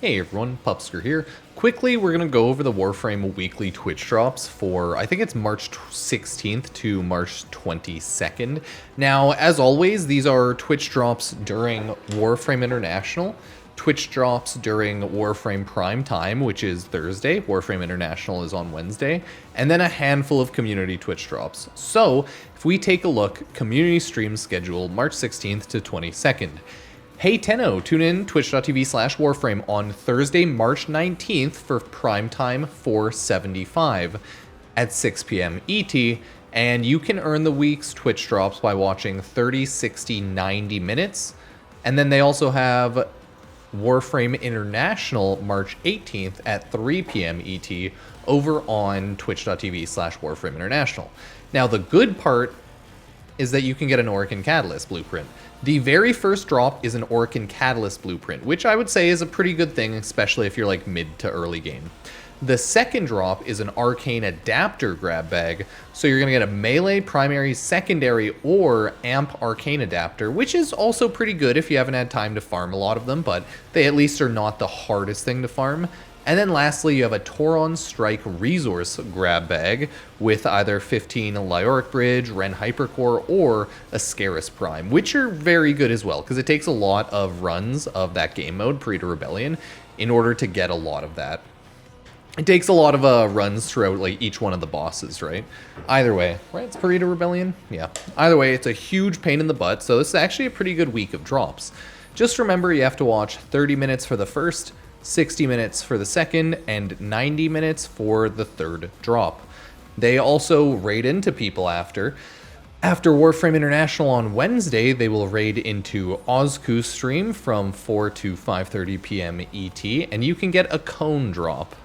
Hey everyone, Pupsker here. Quickly, we're going to go over the Warframe weekly Twitch drops for, I think it's March 16th to March 22nd. Now, as always, these are Twitch drops during Warframe International, Twitch drops during Warframe Prime Time, which is Thursday, Warframe International is on Wednesday, and then a handful of community Twitch drops. So, if we take a look, community stream schedule March 16th to 22nd. Hey Tenno, tune in twitch.tv/Warframe on Thursday, March 19th for primetime 475 at 6 p.m. ET, and you can earn the week's Twitch drops by watching 30, 60, 90 minutes. And then they also have Warframe International March 18th at 3 p.m. ET over on twitch.tv/Warframe International. Now the good part is that you can get an Orokin Catalyst blueprint. The very first drop is an Orokin Catalyst blueprint, which I would say is a pretty good thing, especially if you're like mid to early game. The second drop is an Arcane Adapter Grab Bag, so you're going to get a melee, primary, secondary, or amp Arcane Adapter, which is also pretty good if you haven't had time to farm a lot of them, but they at least are not the hardest thing to farm. And then lastly, you have a Tauron Strike Resource Grab Bag with either 15 Lyoric Bridge, Ren Hypercore, or a Scarus Prime, which are very good as well, because it takes a lot of runs of that game mode, Pre to Rebellion, in order to get a lot of that. It takes a lot of runs throughout like each one of the bosses, right? Either way, right? It's Pre to Rebellion? Yeah. Either way, it's a huge pain in the butt, so this is actually a pretty good week of drops. Just remember, you have to watch 30 minutes for the first, 60 minutes for the second, and 90 minutes for the third drop. They also raid into people after. After Warframe International on Wednesday, they will raid into Ozku's stream from 4 to 5:30 p.m. ET, and you can get a cone drop.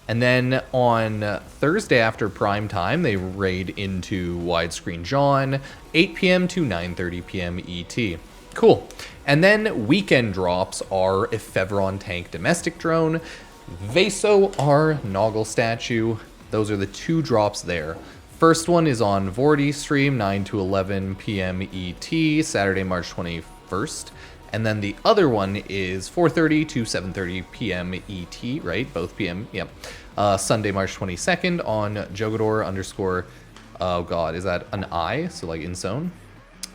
And then on Thursday after prime time, they raid into Widescreen John, 8 p.m. to 9:30 p.m. ET. Cool. And then weekend drops are Ephevron Tank Domestic Drone, Vaso R Noggle Statue. Those are the two drops there. First one is on Vordy stream, 9 to 11 p.m. ET, Saturday, March 21st. And then the other one is 4:30 to 7:30 p.m. ET, right? Both p.m. Yep. Sunday, March 22nd on Jogador _, oh god, is that an I? So like Inzone?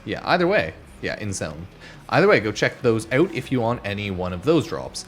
Yeah, either way. Yeah, Inzone. Either way, go check those out if you want any one of those drops.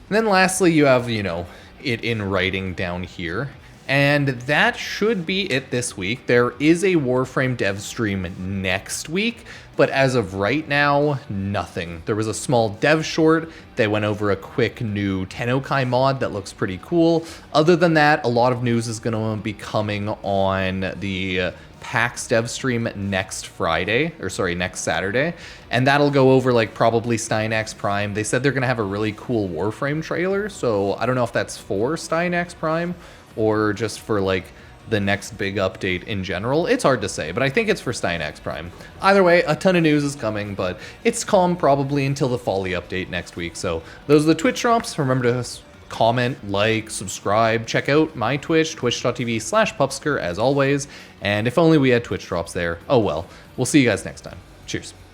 And then lastly, you have, you know, it in writing down here. And that should be it this week. There is a Warframe dev stream next week, but as of right now, nothing. There was a small dev short. They went over a quick new Tennokai mod that looks pretty cool. Other than that, a lot of news is going to be coming on the PAX dev stream next Saturday, and that'll go over like probably Stynax Prime. They said they're gonna have a really cool Warframe trailer, so I don't know if that's for Stynax Prime or just for like the next big update in general. It's hard to say, but I think it's for Stynax Prime. Either way, a ton of news is coming, but it's calm probably until the Folly update next week. So those are the Twitch drops. Remember to comment, like, subscribe, check out my Twitch, twitch.tv/Pupsker as always, and if only we had Twitch drops there. Oh well, we'll see you guys next time. Cheers.